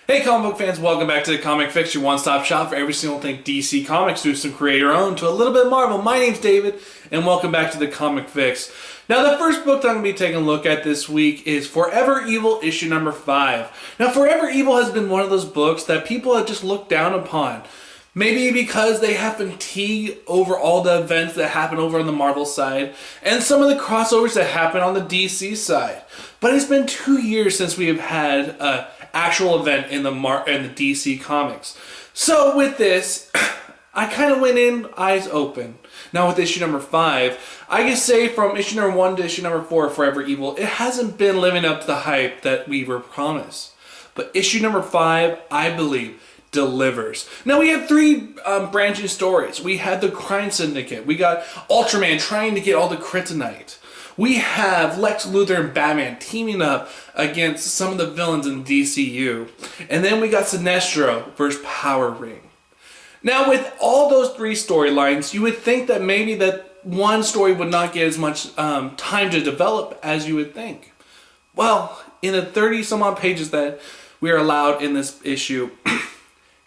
Hey comic book fans, welcome back to the Comic Fix, your one-stop shop for every single thing DC Comics, do some creator-owned to a little bit of Marvel. My name's David, and welcome back to the Comic Fix. Now, the first book that I'm going to be taking a look at this week is Forever Evil, issue number 5. Now, Forever Evil has been one of those books that people have just looked down upon. Maybe because they have fatigue over all the events that happen over on the Marvel side, and some of the crossovers that happen on the DC side. But it's been 2 years since we have had an actual event in the DC comics. So with this, I kind of went in eyes open. Now with issue number 5, I can say from issue number 1 to issue number 4 of Forever Evil, it hasn't been living up to the hype that we were promised. But issue number 5, I believe, delivers. Now we had 3 branching stories. We had the Crime Syndicate. We got Ultraman trying to get all the kryptonite. We have Lex Luthor and Batman teaming up against some of the villains in DCU. And then we got Sinestro versus Power Ring. Now with all those 3 storylines, you would think that maybe that one story would not get as much time to develop as you would think. Well, in the 30 some odd pages that we are allowed in this issue,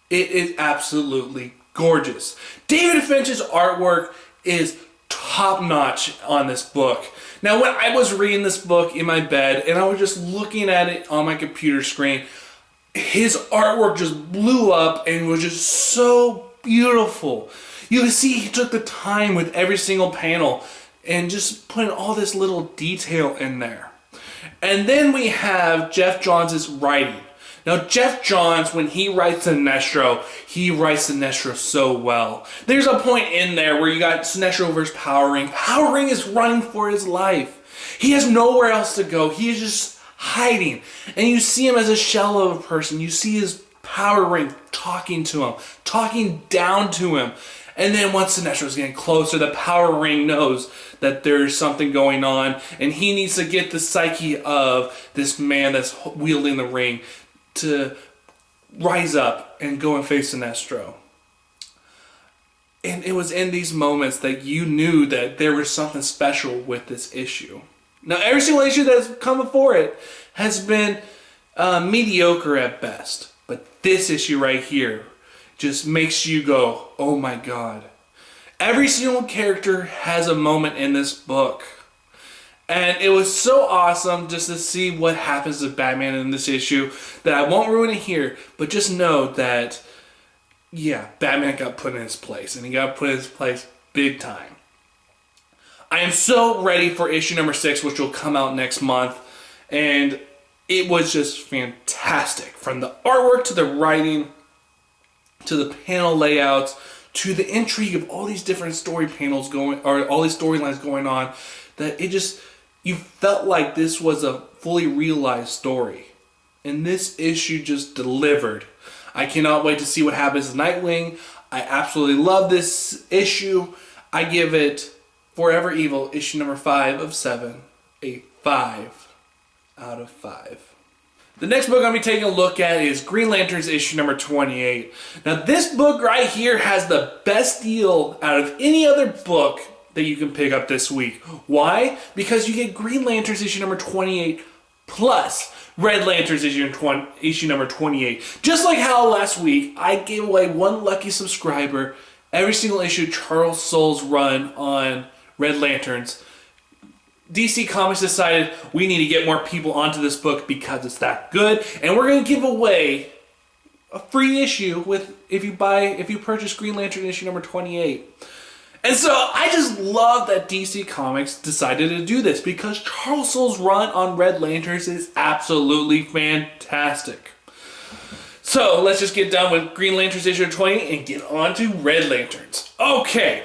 it is absolutely gorgeous. David Finch's artwork is top-notch on this book. Now, when I was reading this book in my bed and I was just looking at it on my computer screen, his artwork just blew up and was just so beautiful. You can see he took the time with every single panel and just putting all this little detail in there. And then we have Geoff Johns' writing. Now, Geoff Johns, when he writes Sinestro, he writes Sinestro so well. There's a point in there where you got Sinestro versus Power Ring. Power Ring is running for his life. He has nowhere else to go. He is just hiding. And you see him as a shell of a person. You see his Power Ring talking to him, talking down to him. And then once Sinestro is getting closer, the Power Ring knows that there's something going on. And he needs to get the psyche of this man that's wielding the ring to rise up and go and face Sinestro. And it was in these moments that you knew that there was something special with this issue. Now, every single issue that's come before it has been mediocre at best. But this issue right here just makes you go, oh my god. Every single character has a moment in this book. And it was so awesome just to see what happens to Batman in this issue that I won't ruin it here, but just know that, yeah, Batman got put in his place, and he got put in his place big time. I am so ready for issue number 6, which will come out next month, and it was just fantastic. From the artwork to the writing, to the panel layouts, to the intrigue of all these different story panels going, or all these storylines going on, that it just, you felt like this was a fully realized story. And this issue just delivered. I cannot wait to see what happens to Nightwing. I absolutely love this issue. I give it Forever Evil, issue number 5 of 7, a 5 out of 5. The next book I'm going to be taking a look at is Green Lanterns issue number 28. Now this book right here has the best deal out of any other book that you can pick up this week. Why? Because you get Green Lanterns issue number 28 plus Red Lanterns issue number 28. Just like how last week I gave away one lucky subscriber every single issue Charles Soule's run on Red Lanterns. DC Comics decided we need to get more people onto this book because it's that good, and we're going to give away a free issue with if you purchase Green Lantern issue number 28. And so I just love that DC Comics decided to do this because Charles Soule's run on Red Lanterns is absolutely fantastic. So let's just get done with Green Lanterns issue 20 and get on to Red Lanterns. Okay,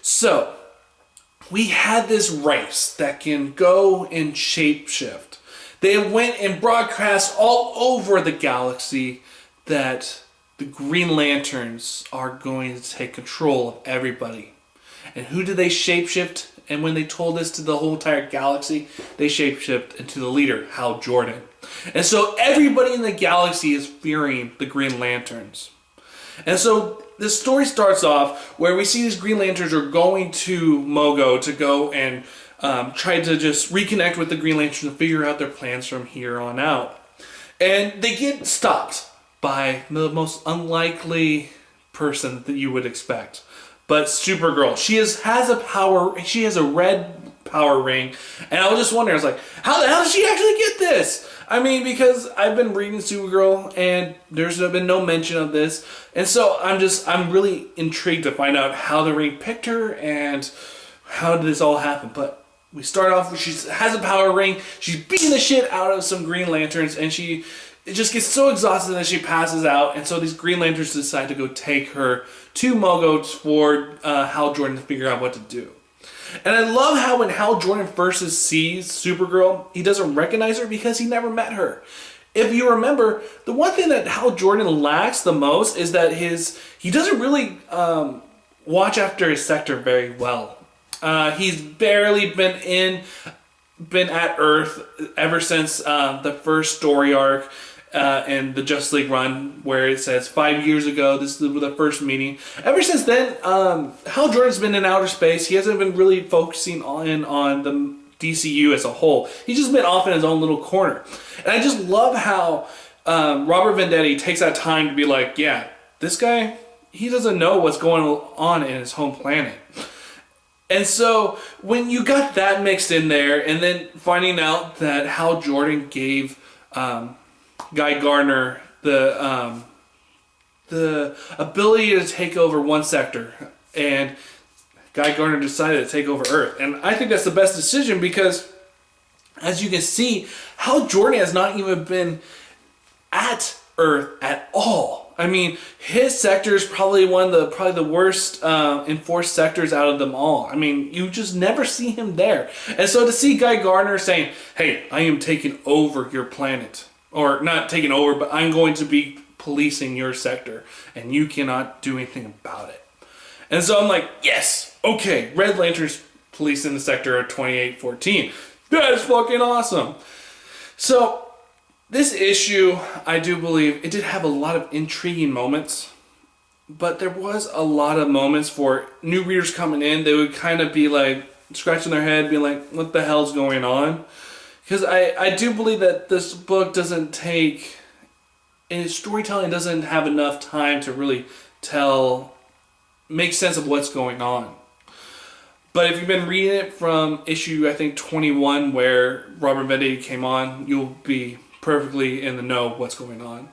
so we had this race that can go and shapeshift. They went and broadcast all over the galaxy that the Green Lanterns are going to take control of everybody. And who did they shapeshift? And when they told this to the whole entire galaxy, they shapeshift into the leader, Hal Jordan. And so everybody in the galaxy is fearing the Green Lanterns. And so this story starts off where we see these Green Lanterns are going to Mogo to go and try to just reconnect with the Green Lanterns and figure out their plans from here on out. And they get stopped by the most unlikely person that you would expect. But Supergirl, she has a red power ring, and I was just wondering, I was like, how the hell did she actually get this? I mean, because I've been reading Supergirl, and there's been no mention of this, and so I'm really intrigued to find out how the ring picked her, and how did this all happen. But we start off with, she has a power ring, she's beating the shit out of some Green Lanterns, and it just gets so exhausted that she passes out, and so these Green Lanterns decide to go take her to Mogo for Hal Jordan to figure out what to do. And I love how when Hal Jordan first sees Supergirl, he doesn't recognize her because he never met her. If you remember, the one thing that Hal Jordan lacks the most is that he doesn't really watch after his sector very well. He's barely been at Earth ever since the first story arc in the Justice League run, where it says 5 years ago, this is the first meeting. Ever since then, Hal Jordan's been in outer space. He hasn't been really focusing on the DCU as a whole. He's just been off in his own little corner. And I just love how Robert Venditti takes that time to be like, yeah, this guy, he doesn't know what's going on in his home planet. And so when you got that mixed in there, and then finding out that Hal Jordan gave Guy Gardner the ability to take over one sector, and Guy Gardner decided to take over Earth. And I think that's the best decision because, as you can see, Hal Jordan has not even been at Earth at all. I mean, his sector is probably the worst enforced sectors out of them all. I mean, you just never see him there. And so to see Guy Gardner saying, hey, I am taking over your planet. Or not taking over, but I'm going to be policing your sector. And you cannot do anything about it. And so I'm like, yes, okay, Red Lantern's policing the sector of 2814. That is fucking awesome. So this issue, I do believe, it did have a lot of intriguing moments, but there was a lot of moments for new readers coming in. They would kind of be like scratching their head, being like, what the hell's going on? Because I do believe that this book doesn't take, in storytelling doesn't have enough time to really make sense of what's going on. But if you've been reading it from issue, I think 21, where Robert Venditti came on, you'll be perfectly in the know what's going on.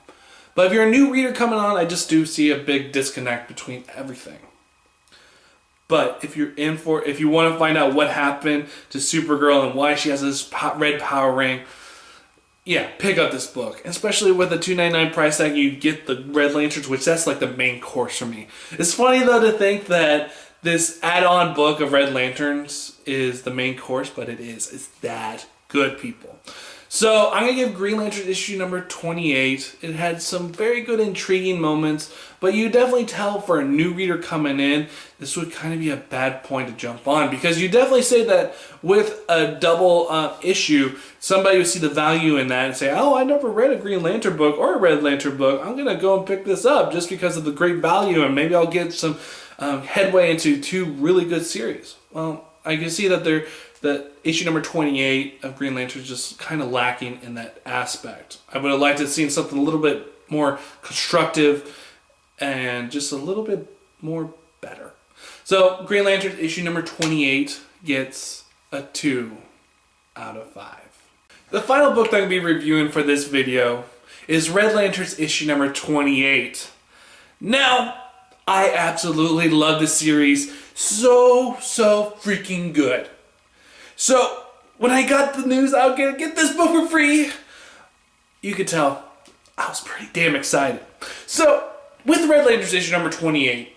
But if you're a new reader coming on, I just do see a big disconnect between everything. But if you want to find out what happened to Supergirl and why she has this red power ring, yeah, pick up this book. Especially with the $2.99 price tag, you get the Red Lanterns, which that's like the main course for me. It's funny though to think that this add-on book of Red Lanterns is the main course, but it is. It's that good, people. So I'm going to give Green Lantern issue number 28. It had some very good intriguing moments, but you definitely tell for a new reader coming in, this would kind of be a bad point to jump on, because you definitely say that with a double issue, somebody would see the value in that and say, oh, I never read a Green Lantern book or a Red Lantern book. I'm going to go and pick this up just because of the great value, and maybe I'll get some headway into two really good series. Well, I can see that the issue number 28 of Green Lantern is just kind of lacking in that aspect. I would have liked to have seen something a little bit more constructive and just a little bit more better. So Green Lantern issue number 28 gets a 2 out of 5. The final book that I'm going to be reviewing for this video is Red Lantern's issue number 28. Now, I absolutely love this series. So freaking good. So, when I got the news I was going to get this book for free, you could tell I was pretty damn excited. So, with Red Lantern's issue number 28,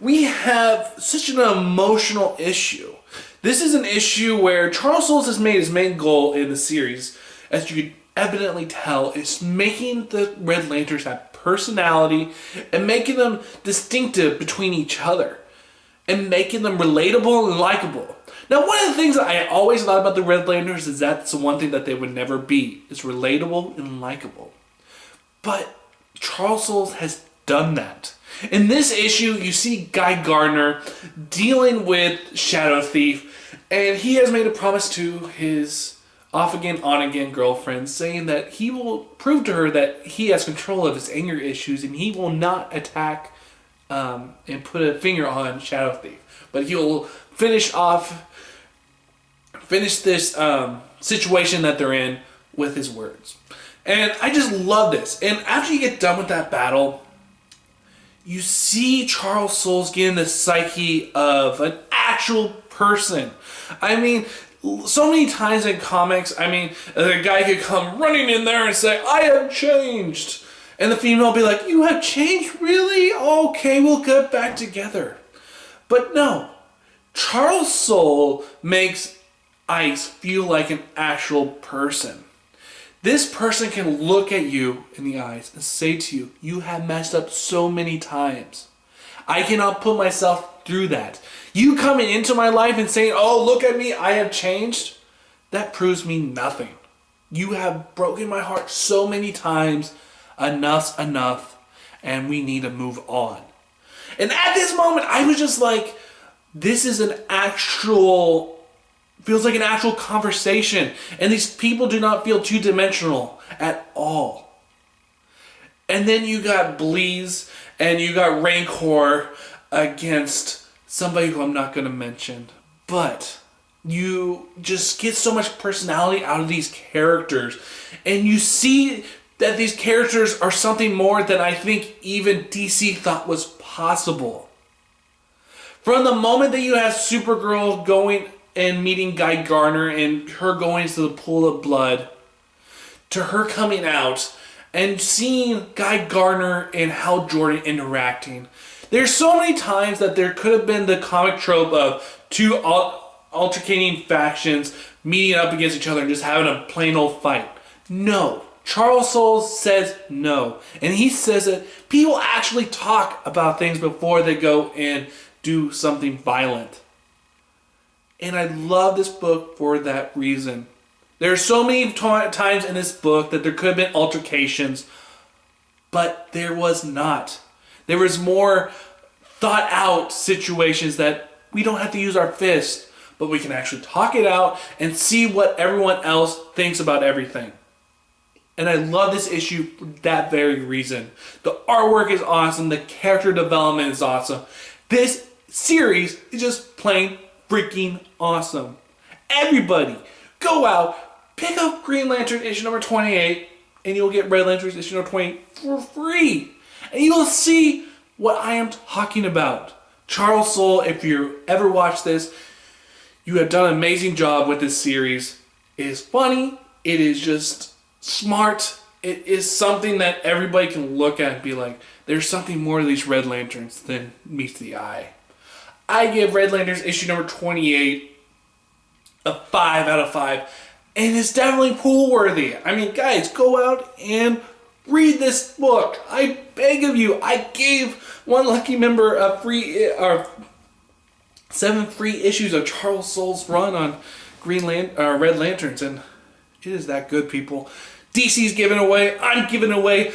we have such an emotional issue. This is an issue where Charles Soule has made his main goal in the series, as you can evidently tell, is making the Red Lanterns have personality and making them distinctive between each other and making them relatable and likable. Now, one of the things that I always thought about the Red Lanterns is that's the one thing that they would never be, is relatable and likable. But Charles Soule has done that. In this issue, you see Guy Gardner dealing with Shadow Thief, and he has made a promise to his off again, on again girlfriend, saying that he will prove to her that he has control of his anger issues and he will not attack and put a finger on Shadow Thief. But he will finish this situation that they're in with his words. And I just love this. And after you get done with that battle, you see Charles Soules get in the psyche of an actual person. I mean, so many times in comics, I mean, the guy could come running in there and say, I have changed. And the female will be like, you have changed? Really? Okay, we'll get back together. But no, Charles Soule makes Ice feel like an actual person. This person can look at you in the eyes and say to you, you have messed up so many times. I cannot put myself through that. You coming into my life and saying, oh, look at me, I have changed, that proves me nothing. You have broken my heart so many times. Enough's enough, and we need to move on. And at this moment, I was just like, this is feels like an actual conversation. And these people do not feel two-dimensional at all. And then you got Bleez and you got Rancor against somebody who I'm not going to mention. But you just get so much personality out of these characters. And you see that these characters are something more than I think even DC thought was possible. From the moment that you have Supergirl going and meeting Guy Gardner and her going to the pool of blood, to her coming out and seeing Guy Gardner and Hal Jordan interacting. There's so many times that there could have been the comic trope of two altercating factions meeting up against each other and just having a plain old fight. No. Charles Soules says no. And he says that people actually talk about things before they go and do something violent. And I love this book for that reason. There are so many times in this book that there could have been altercations, but there was not. There was more thought out situations that we don't have to use our fists, but we can actually talk it out and see what everyone else thinks about everything. And I love this issue for that very reason. The artwork is awesome. The character development is awesome. This series is just plain freaking awesome. Everybody, go out, pick up Green Lantern issue number 28, and you'll get Red Lantern issue number 28 for free. And you'll see what I am talking about. Charles Soule, if you ever watch this, you have done an amazing job with this series. It is funny. It is just smart. It is something that everybody can look at and be like, there's something more to these Red Lanterns than meets the eye. I give Red Lanterns issue number 28 a 5 out of 5. And it's definitely pool worthy. I mean, guys, go out and read this book. I beg of you. I gave one lucky member a free, 7 free issues of Charles Soule's run on Red Lanterns. And it is that good, people. DC's giving away. I'm giving away.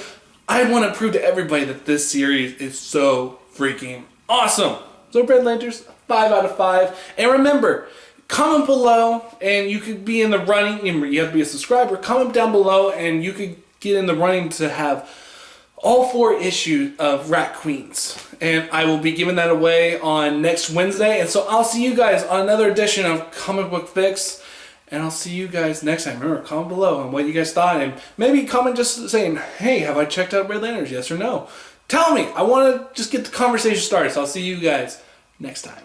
I want to prove to everybody that this series is so freaking awesome. So Red Lanterns, 5 out of 5. And remember, comment below and you could be in the running. You have to be a subscriber. Comment down below and you could get in the running to have all 4 issues of Rat Queens. And I will be giving that away on next Wednesday. And so I'll see you guys on another edition of Comic Book Fix. And I'll see you guys next time. Remember, comment below on what you guys thought. And maybe comment just saying, hey, have I checked out Red Lanterns? Yes or no? Tell me. I want to just get the conversation started. So I'll see you guys next time.